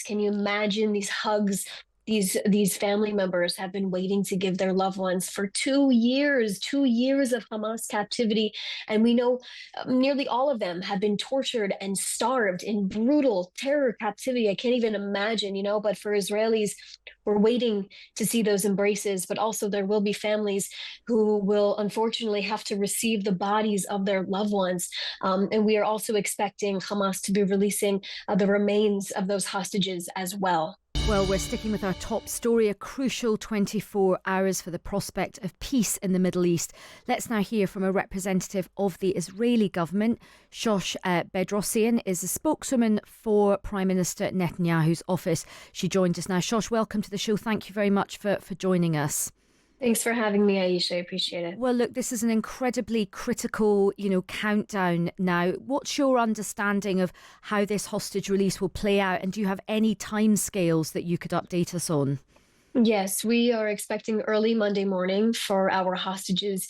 Can you imagine these hugs? These family members have been waiting to give their loved ones for 2 years, 2 years of Hamas captivity. And we know nearly all of them have been tortured and starved in brutal terror captivity. I can't even imagine, but for Israelis, we're waiting to see those embraces, but also there will be families who will unfortunately have to receive the bodies of their loved ones. And we are also expecting Hamas to be releasing the remains of those hostages as well. Well, we're sticking with our top story, a crucial 24 hours for the prospect of peace in the Middle East. Let's now hear from a representative of the Israeli government. Shosh Bedrosian is a spokeswoman for Prime Minister Netanyahu's office. She joins us now. Shosh, welcome to the show. Thank you very much for joining us. Thanks for having me, Aisha. I appreciate it. Well, look, this is an incredibly critical, countdown now. What's your understanding of how this hostage release will play out? And do you have any timescales that you could update us on? Yes, we are expecting early Monday morning for our hostages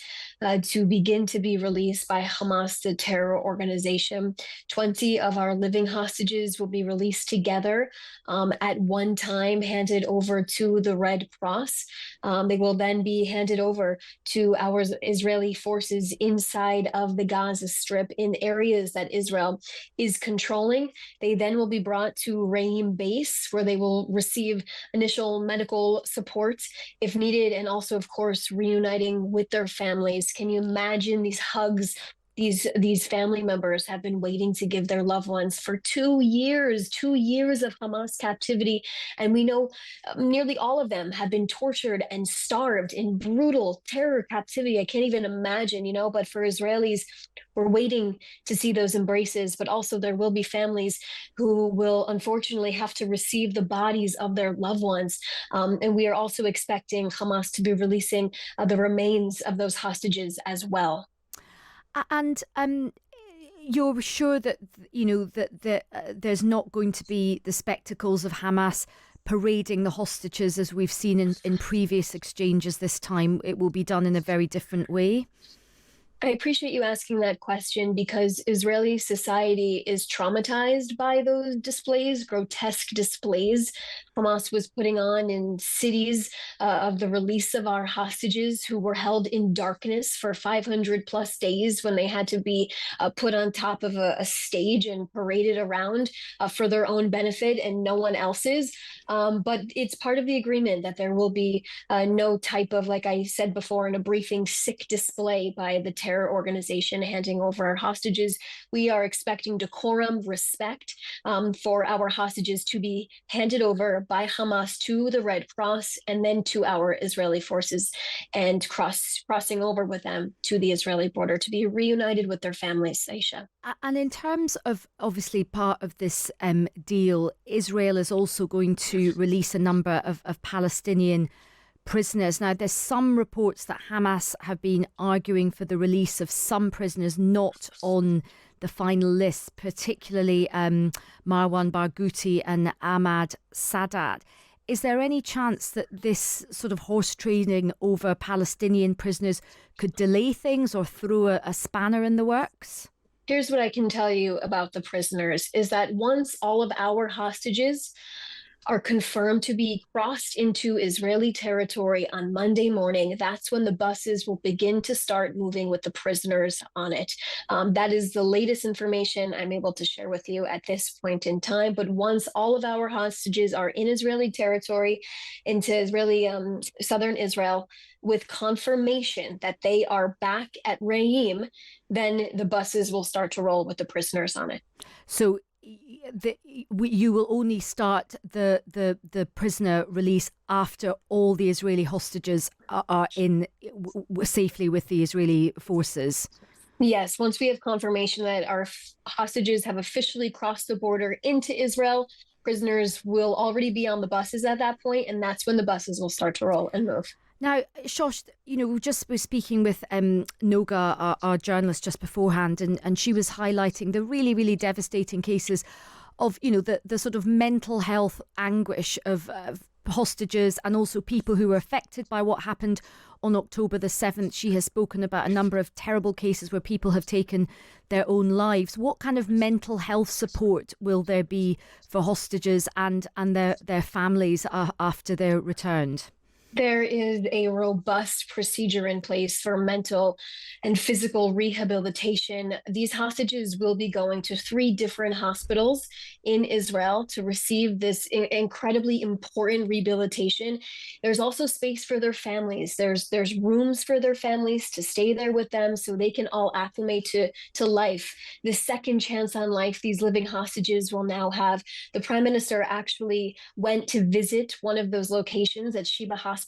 to begin to be released by Hamas, the terror organization. 20 of our living hostages will be released together at one time, handed over to the Red Cross. They will then be handed over to our Israeli forces inside of the Gaza Strip in areas that Israel is controlling. They then will be brought to Reim base, where they will receive initial medical support if needed, and also, of course, reuniting with their families. Can you imagine these hugs? These family members have been waiting to give their loved ones for 2 years, 2 years of Hamas captivity. And we know nearly all of them have been tortured and starved in brutal terror captivity. I can't even imagine, but for Israelis, we're waiting to see those embraces, but also there will be families who will unfortunately have to receive the bodies of their loved ones. And we are also expecting Hamas to be releasing the remains of those hostages as well. And you're sure that there's not going to be the spectacles of Hamas parading the hostages as we've seen in previous exchanges. This time it will be done in a very different way. I appreciate you asking that question because Israeli society is traumatized by those displays, grotesque displays Hamas was putting on in cities of the release of our hostages who were held in darkness for 500 plus days when they had to be put on top of a stage and paraded around for their own benefit and no one else's. But it's part of the agreement that there will be no type of, like I said before in a briefing, sick display by the terror organization handing over our hostages. We are expecting decorum, respect for our hostages to be handed over by Hamas to the Red Cross and then to our Israeli forces and crossing over with them to the Israeli border to be reunited with their families, Aisha. And in terms of obviously part of this deal, Israel is also going to release a number of Palestinian prisoners. Now, there's some reports that Hamas have been arguing for the release of some prisoners not on the final list, particularly Marwan Barghouti and Ahmad Sadat. Is there any chance that this sort of horse trading over Palestinian prisoners could delay things or throw a spanner in the works? Here's what I can tell you about the prisoners is that once all of our hostages are confirmed to be crossed into Israeli territory on Monday morning, that's when the buses will begin to start moving with the prisoners on it. That is the latest information I'm able to share with you at this point in time. But once all of our hostages are in Israeli territory, into Israeli southern Israel, with confirmation that they are back at Reim, then the buses will start to roll with the prisoners on it. So you will only start the prisoner release after all the Israeli hostages are in safely with the Israeli forces? Yes, once we have confirmation that our hostages have officially crossed the border into Israel, prisoners will already be on the buses at that point, and that's when the buses will start to roll and move. Now, Shosh, we just were speaking with Noga, our journalist, just beforehand, and she was highlighting the really, really devastating cases of, the sort of mental health anguish of hostages and also people who were affected by what happened on October the 7th. She has spoken about a number of terrible cases where people have taken their own lives. What kind of mental health support will there be for hostages and their families after they're returned? There is a robust procedure in place for mental and physical rehabilitation. These hostages will be going to 3 different hospitals in Israel to receive this incredibly important rehabilitation. There's also space for their families. There's rooms for their families to stay there with them so they can all acclimate to life. The second chance on life these living hostages will now have. The Prime Minister actually went to visit one of those locations at Sheba Hospital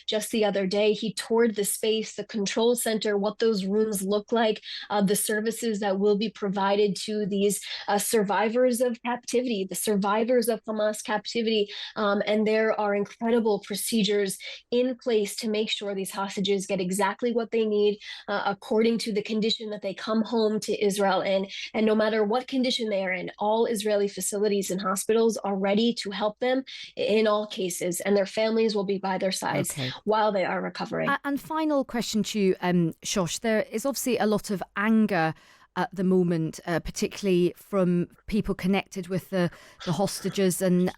just the other day. He toured the space, the control center, what those rooms look like, the services that will be provided to these survivors of captivity, the survivors of Hamas captivity. And there are incredible procedures in place to make sure these hostages get exactly what they need according to the condition that they come home to Israel in. And no matter what condition they are in, all Israeli facilities and hospitals are ready to help them in all cases, and their families will be by their sides while they are recovering. And final question to you, Shosh. There is obviously a lot of anger at the moment, particularly from people connected with the hostages. And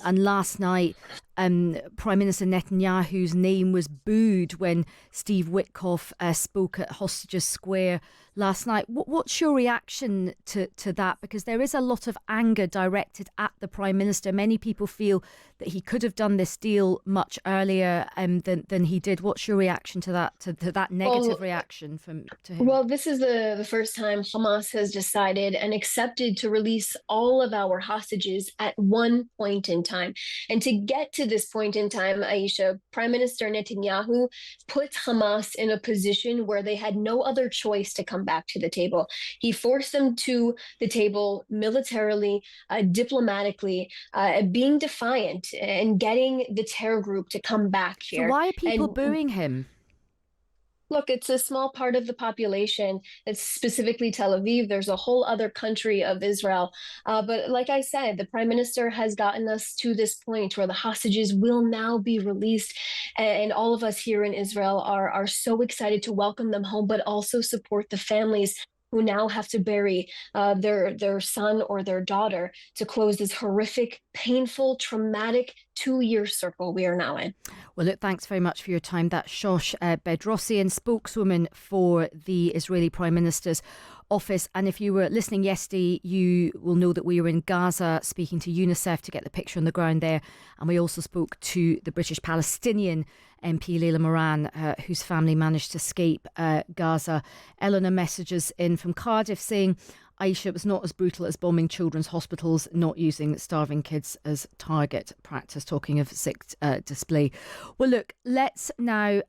last night, Prime Minister Netanyahu's name was booed when Steve Witkoff spoke at Hostages Square last night. What's your reaction to that? Because there is a lot of anger directed at the Prime Minister. Many people feel that he could have done this deal much earlier than he did. What's your reaction to that, to that negative reaction to him? Well, this is the first time Hamas has decided and accepted to release all of our hostages at one point in time. And to get to this point in time, Aisha, Prime Minister Netanyahu put Hamas in a position where they had no other choice to come back to the table. He forced them to the table militarily, diplomatically, being defiant and getting the terror group to come back here. So why are people booing him? Look, it's a small part of the population. It's specifically Tel Aviv. There's a whole other country of Israel. But like I said, the Prime Minister has gotten us to this point where the hostages will now be released. And all of us here in Israel are so excited to welcome them home, but also support the families who now have to bury their son or their daughter to close this horrific, painful, traumatic 2-year circle we are now in. Well, look, thanks very much for your time. That's Shosh Bedrossian, spokeswoman for the Israeli Prime Minister's office. And if you were listening yesterday, you will know that we were in Gaza speaking to UNICEF to get the picture on the ground there. And we also spoke to the British Palestinian MP Leila Moran, whose family managed to escape Gaza. Eleanor messages in from Cardiff saying, Aisha, was not as brutal as bombing children's hospitals, not using starving kids as target practice, talking of sick display. Well, look, let's now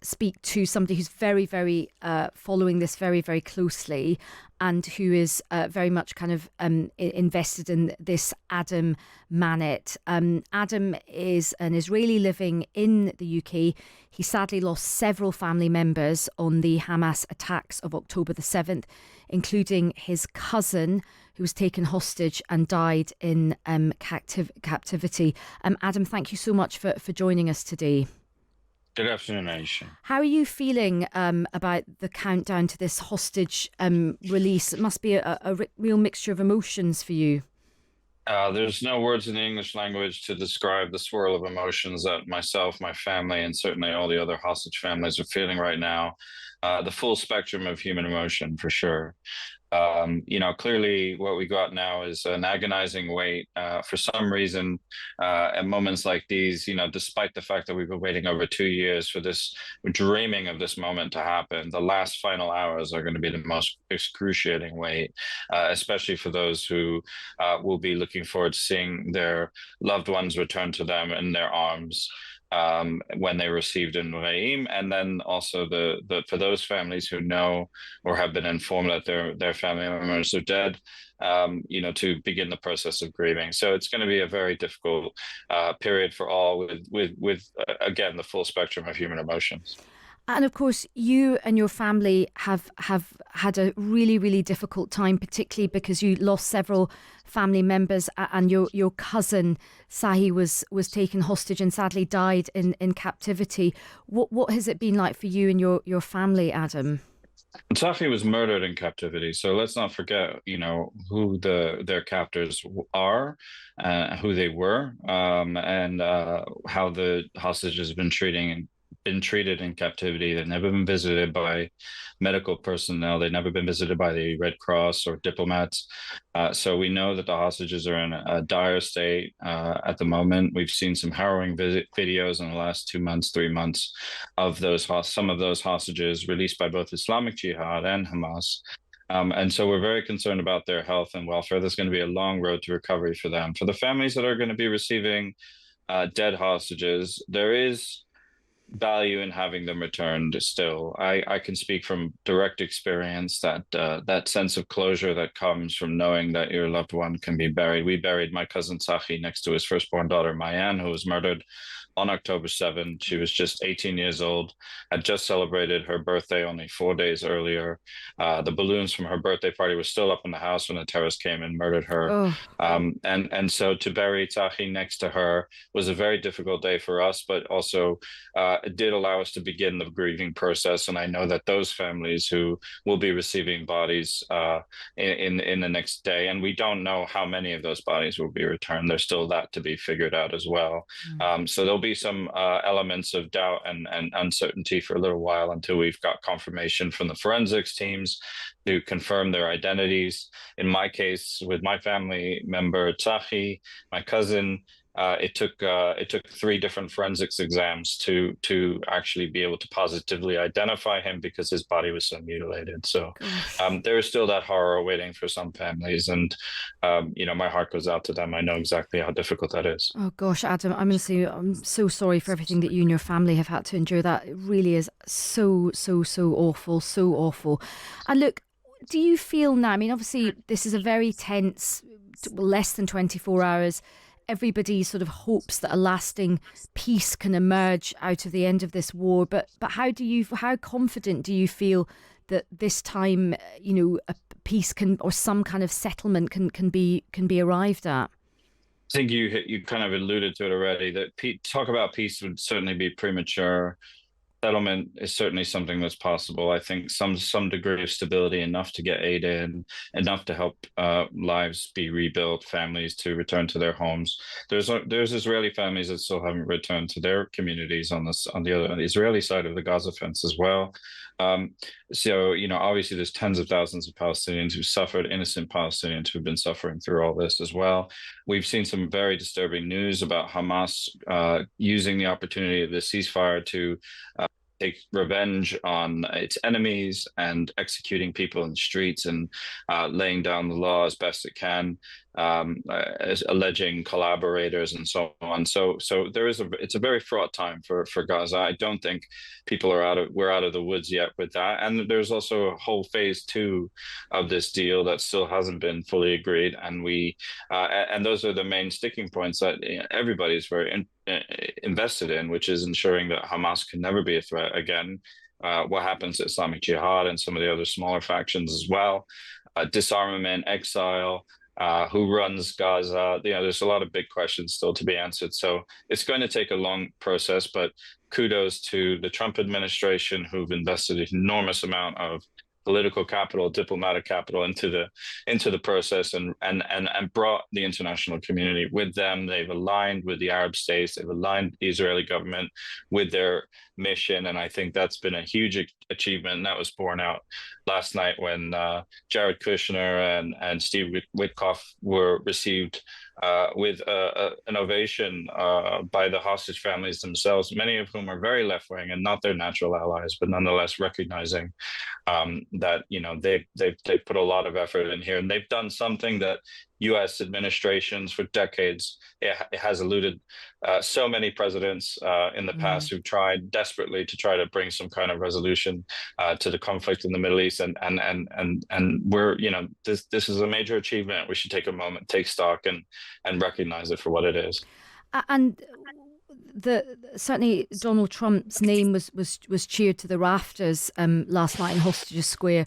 speak to somebody who's very, very following this very, very closely and who is very much kind of invested in this, Adam Manet. Adam is an Israeli living in the UK. He sadly lost several family members on the Hamas attacks of October the 7th, including his cousin, who was taken hostage and died in captivity. Adam, thank you so much for joining us today. Good afternoon, Aisha. How are you feeling about the countdown to this hostage release? It must be a real mixture of emotions for you. There's no words in the English language to describe the swirl of emotions that myself, my family, and certainly all the other hostage families are feeling right now. The full spectrum of human emotion, for sure. Clearly what we got now is an agonizing wait. For some reason, at moments like these, despite the fact that we've been waiting over 2 years for this, dreaming of this moment to happen, the last final hours are going to be the most excruciating wait, especially for those who will be looking forward to seeing their loved ones return to them in their arms. When they received in Re'im, and then also the for those families who know or have been informed that their family members are dead, to begin the process of grieving. So it's going to be a very difficult period for all, with again the full spectrum of human emotions. And of course, you and your family have had a really, really difficult time, particularly because you lost several family members, and your cousin Sahi was taken hostage and sadly died in captivity. What has it been like for you and your family, Adam? Safi was murdered in captivity, so let's not forget, who their captors are, who they were, and how the hostages have been treated in captivity. They've never been visited by medical personnel. They've never been visited by the Red Cross or diplomats. So we know that the hostages are in a dire state at the moment. We've seen some harrowing videos in the last 2 months, 3 months of some of those hostages released by both Islamic Jihad and Hamas. And so we're very concerned about their health and welfare. There's going to be a long road to recovery for them. For the families that are going to be receiving dead hostages, there is value in having them returned still. I can speak from direct experience that that sense of closure that comes from knowing that your loved one can be buried. We buried my cousin Sahi next to his firstborn daughter, Mayan, who was murdered on October 7th. She was just 18 years old, had just celebrated her birthday only 4 days earlier. The balloons from her birthday party were still up in the house when the terrorists came and murdered her. Oh, And so to bury Tahi next to her was a very difficult day for us, but also it did allow us to begin the grieving process. And I know that those families who will be receiving bodies in the next day, and we don't know how many of those bodies will be returned. There's still that to be figured out as well. So there'll be some elements of doubt and uncertainty for a little while until we've got confirmation from the forensics teams to confirm their identities. In my case, with my family member Tsahi, my cousin, it took 3 different forensics exams to actually be able to positively identify him because his body was so mutilated. So gosh. there is still that horror waiting for some families, and my heart goes out to them. I know exactly how difficult that is. Oh gosh, Adam, I'm so sorry for everything that you and your family have had to endure. That it really is so, so, so awful, so awful. And look, do you feel now? I mean, obviously, this is a very tense, less than 24 hours. Everybody sort of hopes that a lasting peace can emerge out of the end of this war. But how confident do you feel that this time, a peace can, or some kind of settlement can be arrived at? I think you kind of alluded to it already. That talk about peace would certainly be premature. Settlement is certainly something that's possible. I think some degree of stability, enough to get aid in, enough to help lives be rebuilt, families to return to their homes. There's Israeli families that still haven't returned to their communities on the Israeli side of the Gaza fence as well. So obviously there's tens of thousands of Palestinians who suffered, innocent Palestinians who've been suffering through all this as well. We've seen some very disturbing news about Hamas using the opportunity of the ceasefire to take revenge on its enemies and executing people in the streets and laying down the law as best it can, alleging collaborators and so on. So it's a very fraught time for Gaza. I don't think we're out of the woods yet with that. And there's also a whole phase 2 of this deal that still hasn't been fully agreed. And and those are the main sticking points that everybody's very invested in, which is ensuring that Hamas can never be a threat again. What happens to Islamic Jihad and some of the other smaller factions as well? Disarmament, exile, who runs Gaza? There's a lot of big questions still to be answered. So it's going to take a long process, but kudos to the Trump administration, who've invested an enormous amount of political capital, diplomatic capital into the process and brought the international community with them. They've aligned with the Arab states. They've aligned the Israeli government with their mission, and I think that's been a huge achievement. And that was borne out last night when Jared Kushner and Steve Witkoff were received with an ovation by the hostage families themselves, many of whom are very left-wing and not their natural allies, but nonetheless recognizing that they've put a lot of effort in here, and they've done something that U.S. administrations for decades, it has eluded so many presidents in the past who've tried desperately to try to bring some kind of resolution to the conflict in the Middle East, and we're this is a major achievement. We should take a moment, take stock, and recognize it for what it is. And certainly Donald Trump's name was cheered to the rafters last night in Hostages Square.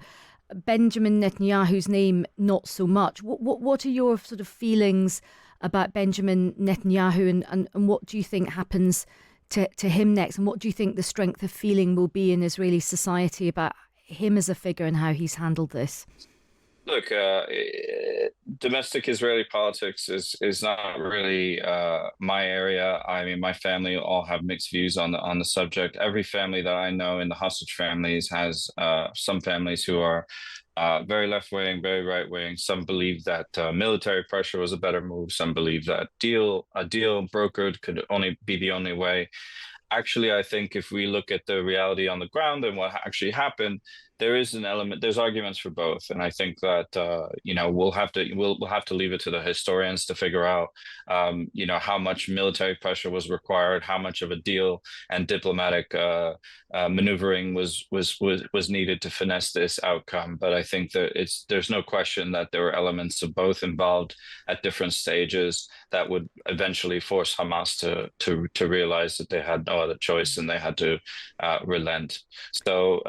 Benjamin Netanyahu's name, not so much. What are your sort of feelings about Benjamin Netanyahu, and what do you think happens to him next? And what do you think the strength of feeling will be in Israeli society about him as a figure and how he's handled this? Look, domestic Israeli politics is not really my area. I mean, my family all have mixed views on the subject. Every family that I know in the hostage families has some families who are very left wing, very right wing. Some believe that military pressure was a better move. Some believe that a deal brokered could only be the only way. Actually, I think if we look at the reality on the ground and what actually happened, there is an element. There's arguments for both, and I think that we'll have to leave it to the historians to figure out how much military pressure was required, how much of a deal and diplomatic maneuvering was needed to finesse this outcome. But I think that there's no question that there were elements of both involved at different stages that would eventually force Hamas to realize that they had no other choice and they had to relent. So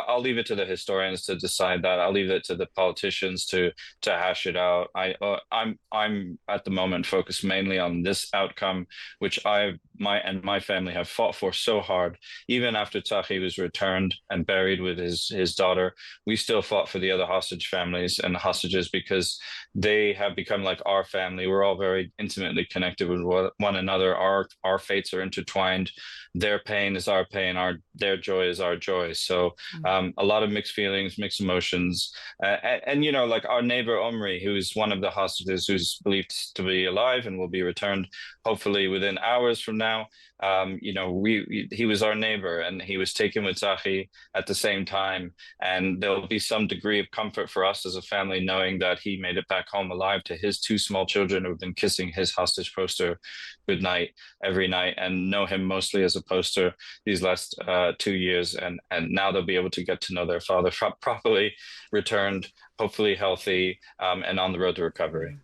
I'll leave it to the historians to decide that. I'll leave it to the politicians to hash it out. I'm at the moment focused mainly on this outcome, which my family have fought for so hard. Even after Tzachi was returned and buried with his daughter, we still fought for the other hostage families and hostages because they have become like our family. We're all very intimately connected with one another. Our fates are intertwined. Their pain is our pain. Their joy is our joy. So a lot of mixed feelings, mixed emotions, and like our neighbor Omri, who is one of the hostages who's believed to be alive and will be returned hopefully within hours from now. He was our neighbor and he was taken with Tzachi at the same time, and there'll be some degree of comfort for us as a family knowing that he made it back home alive to his two small children who've been kissing his hostage poster goodnight every night and know him mostly as a poster these last 2 years, and now they'll be able to get to know their father properly, returned, hopefully healthy, and on the road to recovery.